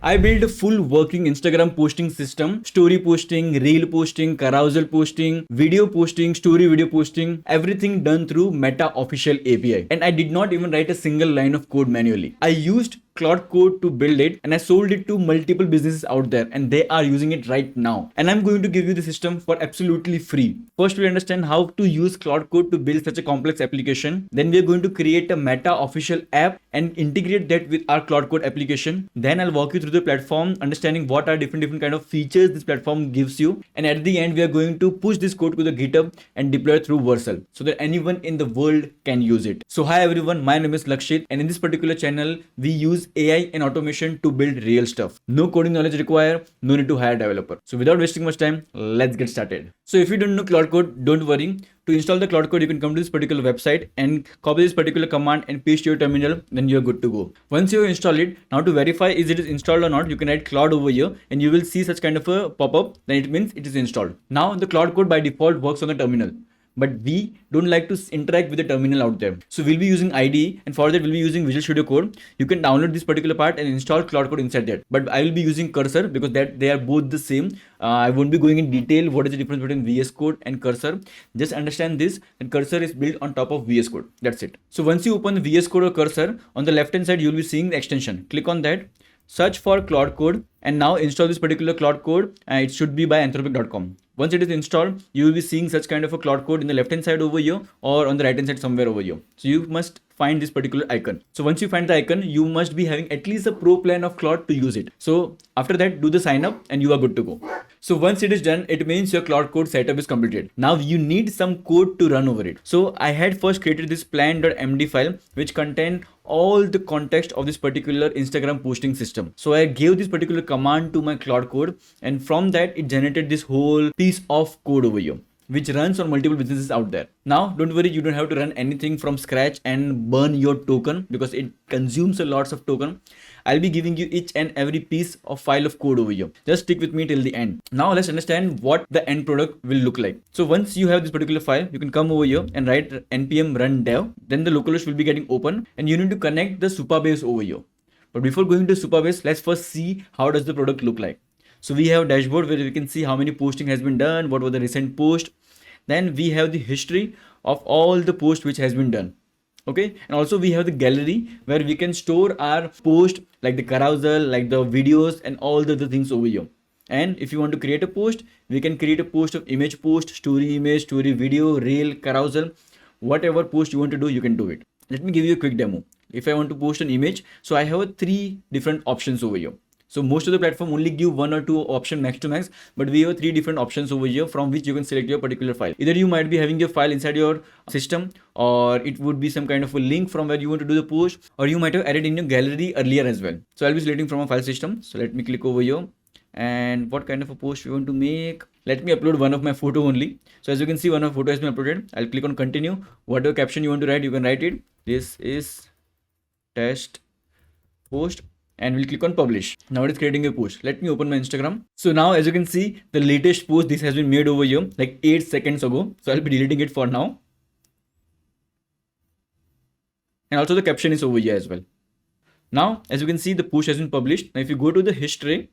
I built a full working Instagram posting system, story posting, reel posting, carousel posting, video posting, story video posting, everything done through Meta official API. And I did not even write a single line of code manually. I used Claude Code to build it and I sold it to multiple businesses out there and they are using it right now. And I'm going to give you the system for absolutely free. First, we'll understand how to use Claude Code to build such a complex application. Then we're going to create a Meta official app and integrate that with our Claude Code application. Then I'll walk you through the platform, understanding what are different kind of features this platform gives you. And at the end, we are going to push this code to the GitHub and deploy it through Vercel so that anyone in the world can use it. So hi everyone, my name is Lakshit and in this particular channel, we use AI and automation to build real stuff. No coding knowledge required, no need to hire a developer. So without wasting much time, let's get started. So if you don't know Claude Code, don't worry. To install the Claude Code, you can come to this particular website and copy this particular command and paste to your terminal, then you're good to go. Once you install it, now to verify is it is installed or not, you can write Claude over here and you will see such kind of a pop-up, then it means it is installed. Now the Claude Code by default works on the terminal, but we don't like to interact with the terminal out there. So we'll be using IDE and for that we'll be using Visual Studio Code. You can download this particular part and install Claude Code inside that. But I will be using Cursor because that they are both the same. I won't be going in detail what is the difference between VS Code and Cursor. Just understand this, and Cursor is built on top of VS Code. That's it. So once you open the VS Code or Cursor, on the left hand side you'll be seeing the extension. Click on that, search for Claude Code and now install this particular Claude Code. It should be by anthropic.com. Once it is installed, you will be seeing such kind of a Claude Code in the left hand side over here or on the right hand side somewhere over here. So you must find this particular icon. So once you find the icon, you must be having at least a pro plan of Claude to use it. So after that, do the sign up and you are good to go. So once it is done, it means your Claude Code setup is completed. Now you need some code to run over it. So I had first created this plan.md file which contained all the context of this particular Instagram posting system. So I gave this particular command to my Claude Code and from that it generated this whole piece of code over here, which runs on multiple businesses out there. Now, don't worry, you don't have to run anything from scratch and burn your token because it consumes a lots of token. I'll be giving you each and every piece of file of code over here. Just stick with me till the end. Now let's understand what the end product will look like. So once you have this particular file, you can come over here and write npm run dev. Then the localhost will be getting open and you need to connect the Supabase over here. But before going to Supabase, let's first see how does the product look like. So we have dashboard where we can see how many posting has been done, what was the recent post. Then we have the history of all the posts which has been done. Okay, and also we have the gallery where we can store our post like the carousel, like the videos and all the other things over here. And if you want to create a post, we can create a post of image post, story image, story video, reel, carousel, whatever post you want to do, you can do it. Let me give you a quick demo. If I want to post an image, so I have three different options over here. So most of the platform only give one or two option max to max, but we have three different options over here from which you can select your particular file. Either you might be having your file inside your system or it would be some kind of a link from where you want to do the post, or you might have added in your gallery earlier as well. So I'll be selecting from a file system. So let me click over here and what kind of a post we want to make. Let me upload one of my photo only. So as you can see, one of photo has been uploaded. I'll click on continue. Whatever caption you want to write, you can write it. This is test post. And we'll click on publish. Now it is creating a post. Let me open my Instagram. So now as you can see, the latest post, this has been made over here like 8 seconds ago. So I'll be deleting it for now. And also the caption is over here as well. Now, as you can see, the post has been published. Now if you go to the history,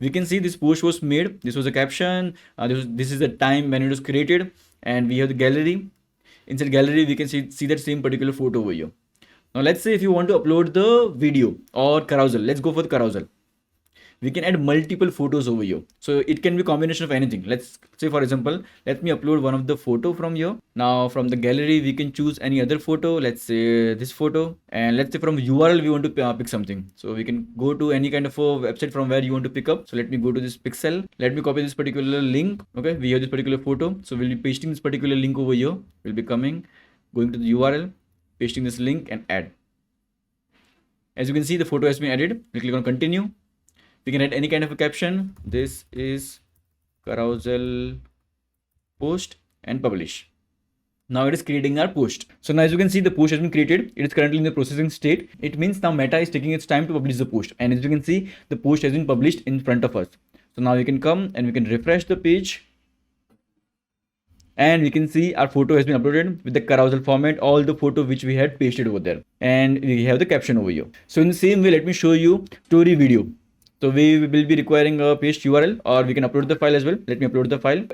we can see this post was made. This was a caption. This is the time when it was created. And we have the gallery. Inside gallery, we can see that same particular photo over here. Now let's say if you want to upload the video or carousel, let's go for the carousel. We can add multiple photos over here. So it can be a combination of anything. Let's say for example, let me upload one of the photo from here. Now from the gallery, we can choose any other photo. Let's say this photo, and let's say from URL, we want to pick something. So we can go to any kind of a website from where you want to pick up. So let me go to this pixel. Let me copy this particular link. Okay, we have this particular photo. So we'll be pasting this particular link over here. We'll be going to the URL, pasting this link and add. As you can see, the photo has been added. We'll click on continue. We can add any kind of a caption. This is carousel post and publish. Now it is creating our post. So now as you can see, the post has been created. It is currently in the processing state. It means now Meta is taking its time to publish the post. And as you can see, the post has been published in front of us. So now we can come and we can refresh the page. and we can see our photo has been uploaded with the carousel format, all the photo which we had pasted over there, and we have the caption over here. So in the same way, let me show you story video. So we will be requiring a paste URL, or we can upload the file as well. Let me upload the file.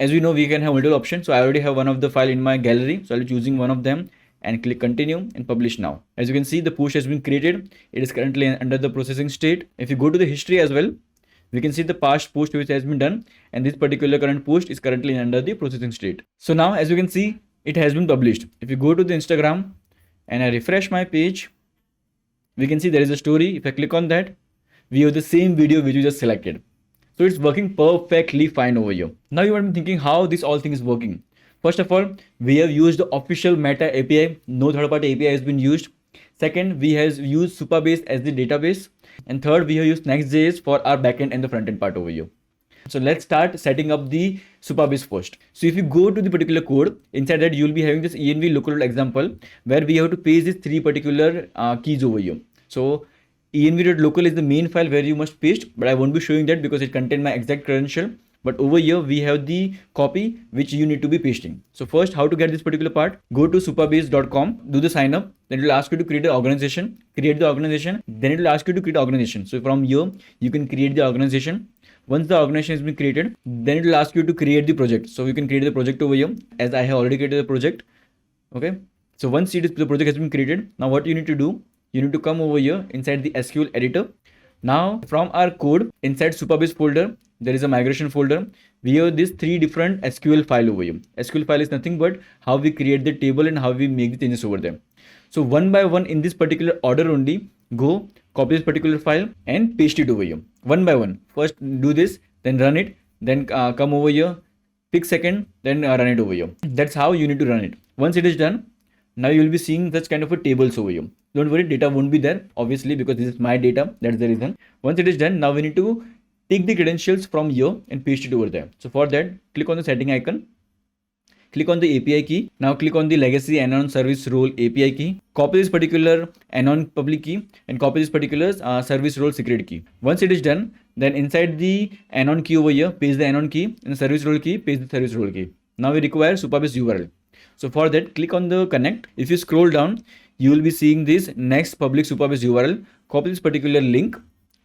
As we know, we can have multiple options. So I already have one of the file in my gallery. So I'll be choosing one of them and click continue and publish now. As you can see, the push has been created. It is currently under the processing state. If you go to the history as well, we can see the past post which has been done, and this particular current post is currently under the processing state. So now, as you can see, it has been published. If you go to the Instagram and I refresh my page, we can see there is a story. If I click on that, we have the same video which you just selected. So it's working perfectly fine over here. Now you might be thinking how this all thing is working. First of all, we have used the official Meta API. No third-party API has been used. Second, we have used Supabase as the database. And third, we have used Next.js for our backend and the frontend part over here. So let's start setting up the Supabase first. So if you go to the particular code, inside that you will be having this env local example where we have to paste these three particular keys over here. So env.local is the main file where you must paste, but I won't be showing that because it contains my exact credential. But over here, we have the copy which you need to be pasting. So first, how to get this particular part? Go to supabase.com, do the sign up. Then it will ask you to create an organization, create the organization. Then it will ask you to create organization. So from here, you can create the organization. Once the organization has been created, then it will ask you to create the project. So you can create the project over here, as I have already created the project. Okay. So once the project has been created, now what you need to do? You need to come over here inside the SQL editor. Now from our code inside Supabase folder, there is a migration folder. We have these three different SQL file over here. SQL file is nothing but how we create the table and how we make the changes over there. So one by one in this particular order only, go copy this particular file and paste it over here. One by one. First do this, then run it, then come over here, pick second, then run it over here. That's how you need to run it. Once it is done, now you will be seeing such kind of a tables over here. Don't worry, data won't be there, obviously, because this is my data. That's the reason. Once it is done, now we need to take the credentials from here and paste it over there. So for that, click on the setting icon, click on the API key. Now click on the legacy anon service role API key. Copy this particular anon public key and copy this particular service role secret key. Once it is done, then inside the anon key over here, paste the anon key, and the service role key, paste the service role key. Now we require Supabase URL. So for that, click on the connect. If you scroll down, you will be seeing this next public Supabase URL. Copy this particular link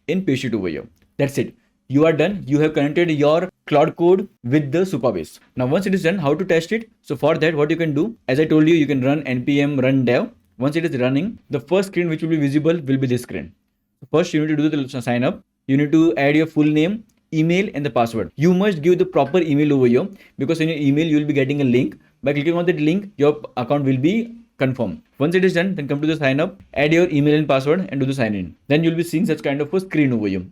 and paste it over here. That's it. You are done. You have connected your Claude Code with the Supabase. Now, once it is done, how to test it? So for that, what you can do, as I told you, you can run npm run dev. Once it is running, the first screen which will be visible will be this screen. First, you need to do the sign up. You need to add your full name, email, and the password. You must give the proper email over here, because in your email, you will be getting a link. By clicking on that link, your account will be confirmed. Once it is done, then come to the sign up, add your email and password, and do the sign in. Then you'll be seeing such kind of a screen over here.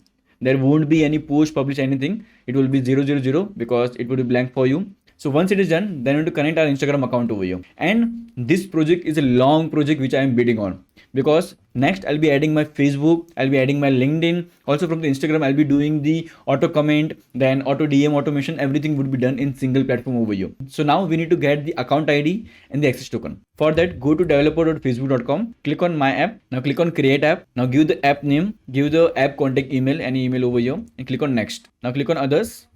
There won't be any post, publish anything. It will be 000 because it will be blank for you. So once it is done, then we need to connect our Instagram account over here. And this project is a long project which I am bidding on, because next I'll be adding my Facebook, I'll be adding my LinkedIn. Also from the Instagram, I'll be doing the auto comment, then auto DM automation. Everything would be done in single platform over here. So now we need to get the account ID and the access token. For that, go to developer.facebook.com, click on my app. Now click on create app. Now give the app name, give the app contact email, any email over here, and click on next. Now click on others.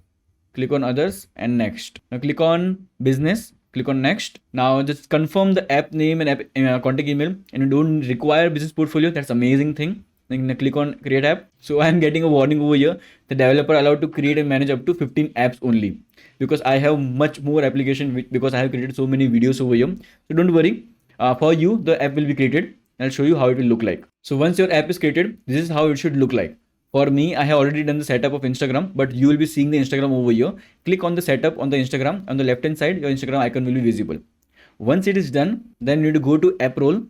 Click on others and next. Now click on business, click on next. Now just confirm the app name and app contact email, and you don't require business portfolio. That's amazing thing. Then click on create app. So I'm getting a warning over here. The developer allowed to create and manage up to 15 apps only, because I have much more application because I have created so many videos over here. So don't worry. For you, the app will be created. I'll show you how it will look like. So once your app is created, this is how it should look like. For me, I have already done the setup of Instagram, but you will be seeing the Instagram over here. Click on the setup on the Instagram. On the left hand side, your Instagram icon will be visible. Once it is done, then you need to go to app role.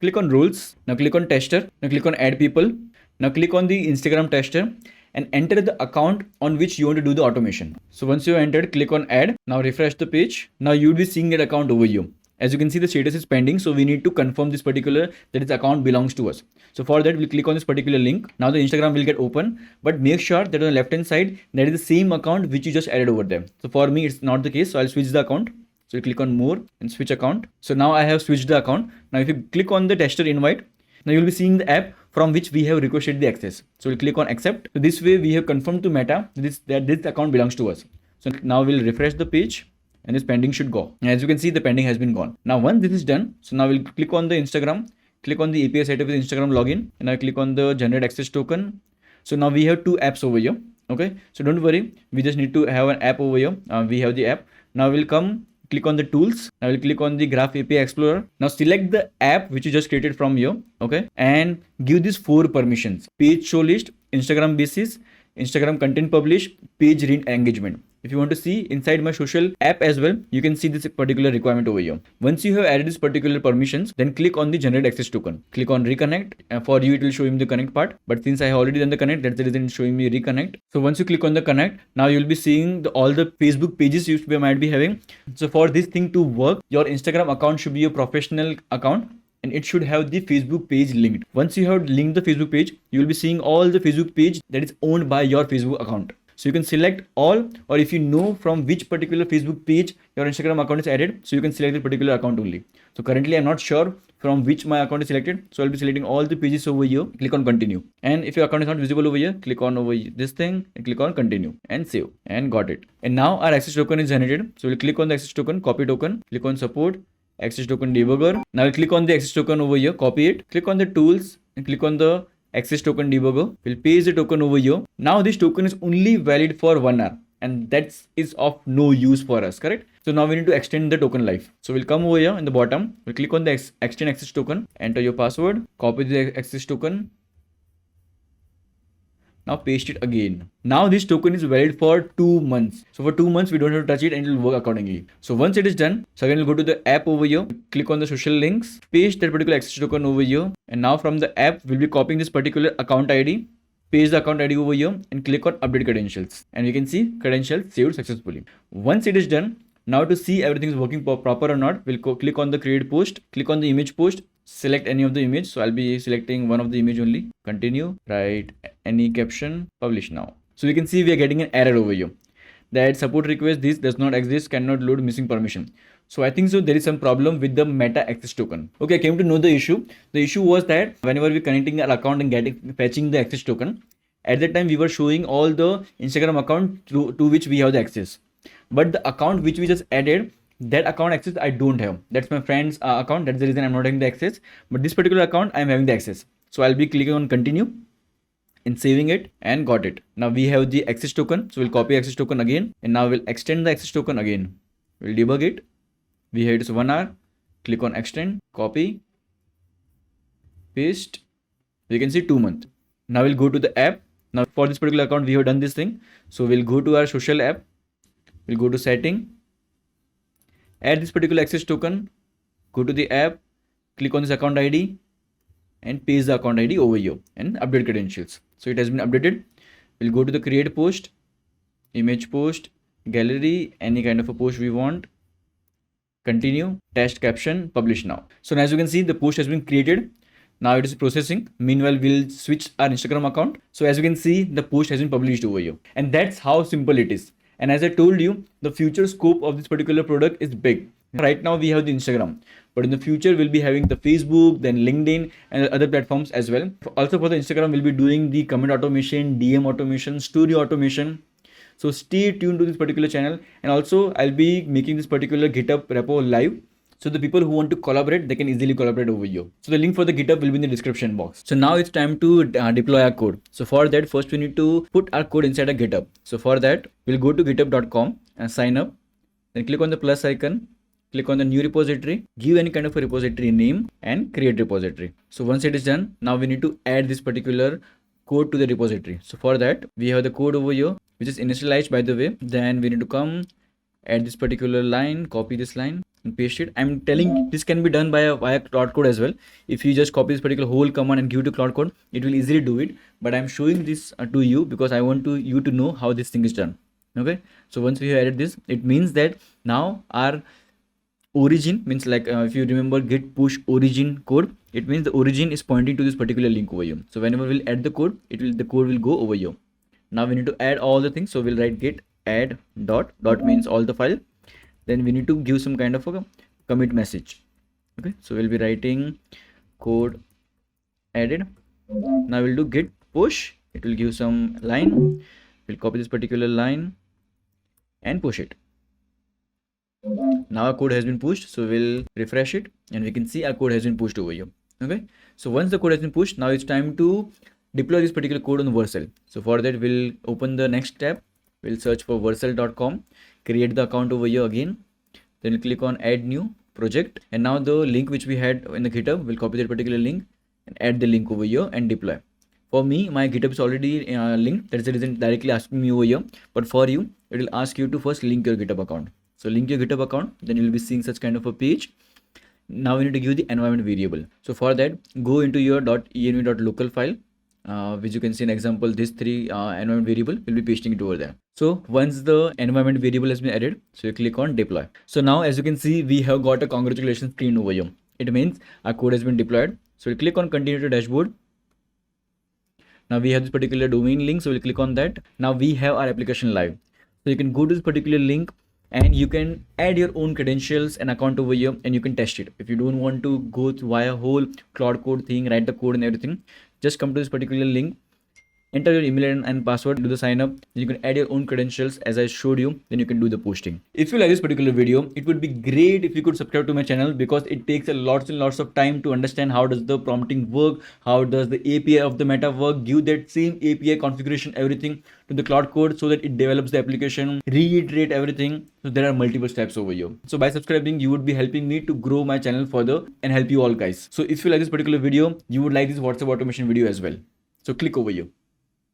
Click on roles. Now click on tester. Now click on add people. Now click on the Instagram tester and enter the account on which you want to do the automation. So once you have entered, click on add. Now refresh the page. Now you will be seeing that account over here. As you can see, the status is pending. So we need to confirm this particular that this account belongs to us. So for that, we'll click on this particular link. Now the Instagram will get open, but make sure that on the left hand side, that is the same account which you just added over there. So for me, it's not the case. So I'll switch the account. So you click on more and switch account. So now I have switched the account. Now if you click on the tester invite, now you'll be seeing the app from which we have requested the access. So we'll click on accept. So this way we have confirmed to Meta that this account belongs to us. So now we'll refresh the page and this pending should go. And as you can see, the pending has been gone. Now once this is done, so now we'll click on the Instagram, click on the API setup with Instagram login, and I click on the generate access token. So now we have two apps over here. Okay, so don't worry, we just need to have an app over here. We have the app. Now we'll come click on the tools. I will click on the Graph API Explorer. Now select the app which you just created from here. Okay, and give these 4 permissions: page show list, Instagram basis, Instagram content publish, page read engagement. If you want to see inside my social app as well, you can see this particular requirement over here. Once you have added this particular permissions, then click on the generate access token. Click on reconnect. For you, it will show him the connect part. But since I have already done the connect, that's the reason it's showing me reconnect. So once you click on the connect, now you'll be seeing all the Facebook pages you might be having. So for this thing to work, your Instagram account should be a professional account, and it should have the Facebook page linked. Once you have linked the Facebook page, you will be seeing all the Facebook page that is owned by your Facebook account. So you can select all, or if you know from which particular Facebook page your Instagram account is added, so you can select the particular account only. So currently I'm not sure from which my account is selected, so I'll be selecting all the pages over here. Click on continue, and if your account is not visible over here, click on over this thing and click on continue and save, and got it. And now our access token is generated. So we'll click on the access token, copy token, click on support, access token debugger. Now we'll click on the access token over here, copy it, click on the tools and click on the access token debugger. We'll paste the token over here. Now this token is only valid for 1 hour, and that is of no use for us, correct? So now we need to extend the token life. So we'll come over here in the bottom, we'll click on the extend access token, enter your password, copy the access token. Now paste it again. Now this token is valid for 2 months. So for 2 months, we don't have to touch it and it will work accordingly. So once it is done, so again we'll go to the app over here, click on the social links, paste that particular access token over here. And now from the app, we'll be copying this particular account ID, paste the account ID over here and click on update credentials. And we can see credentials saved successfully. Once it is done, now to see everything is working proper or not, we'll click on the create post, click on the image post, select any of the image. So I'll be selecting one of the image only. Continue, write any caption, publish now. So we can see we are getting an error over here that support request this does not exist, cannot load, missing permission. So I think so there is some problem with the meta access token. Okay, I came to know the issue. The issue was that whenever we're connecting our account and fetching the access token, at that time we were showing all the Instagram account to which we have the access. But the account which we just added, that account access I don't have. That's my friend's account. That's the reason I'm not having the access. But this particular account I'm having the access. So I'll be clicking on continue and saving it, and got it. Now we have the access token. So we'll copy access token again, and now we'll extend the access token again. We'll debug it. We have it 1 hour. Click on extend, copy, paste. We can see 2 months. Now we'll go to the app. Now for this particular account, we have done this thing. So we'll go to our social app. We'll go to setting, add this particular access token, go to the app, click on this account ID and paste the account ID over here and update credentials. So it has been updated. We'll go to the create post, image post, gallery, any kind of a post we want. Continue, test caption, publish now. So as you can see, the post has been created. Now it is processing. Meanwhile, we'll switch our Instagram account. So as you can see, the post has been published over here. And that's how simple it is. And as I told you, the future scope of this particular product is big. Right now we have the Instagram, but in the future we'll be having the Facebook, then LinkedIn and other platforms as well. Also for the Instagram, we'll be doing the comment automation, DM automation, story automation. So stay tuned to this particular channel. And also I'll be making this particular GitHub repo live. So the people who want to collaborate, they can easily collaborate over here. So the link for the GitHub will be in the description box. So now it's time to deploy our code. So for that, first we need to put our code inside a GitHub. So for that, we'll go to github.com and sign up. Then click on the plus icon, click on the new repository, give any kind of a repository name and create repository. So once it is done, now we need to add this particular code to the repository. So for that, we have the code over here, which is initialized by the way. Then we need to come, add this particular line, copy this line, and paste it. I'm telling this can be done via Claude Code as well. If you just copy this particular whole command and give it to Claude Code, it will easily do it. But I'm showing this to you because I want you to know how this thing is done. Okay. So once we have added this, it means that now our origin means like if you remember git push origin code, it means the origin is pointing to this particular link over here. So whenever we'll add the code, the code will go over here. Now we need to add all the things. So we'll write git add dot means all the file. Then we need to give some kind of a commit message. Okay, so we'll be writing code added. Now we'll do git push. It will give some line. We'll copy this particular line and push it. Now our code has been pushed, so we'll refresh it and we can see our code has been pushed over here. Okay, so once the code has been pushed, now it's time to deploy this particular code on Vercel. So for that, we'll open the next tab. We'll search for vercel.com, create the account over here again, then we'll click on add new project, and now the link which we had in the GitHub, we'll copy that particular link and add the link over here and deploy. For me, my GitHub is already linked, that's the reason directly asking me over here, but for you, it will ask you to first link your GitHub account. So link your GitHub account, then you'll be seeing such kind of a page. Now we need to give the environment variable. So for that, go into your .env.local file, which you can see an example, this three environment variable, will be pasting it over there. So once the environment variable has been added, so you click on deploy. So now as you can see, we have got a congratulations screen over here. It means our code has been deployed. So we click on continue to dashboard. Now we have this particular domain link, so we'll click on that. Now we have our application live. So you can go to this particular link and you can add your own credentials and account over here and you can test it. If you don't want to go through via whole Claude Code thing, write the code and everything, just come to this particular link, enter your email and password, do the sign up. You can add your own credentials as I showed you, then you can do the posting. If you like this particular video, it would be great if you could subscribe to my channel, because it takes a lots and lots of time to understand how does the prompting work, how does the API of the Meta work, give that same API configuration, everything to the Claude Code so that it develops the application, reiterate everything. So there are multiple steps over here. So by subscribing, you would be helping me to grow my channel further and help you all guys. So if you like this particular video, you would like this WhatsApp automation video as well. So click over here.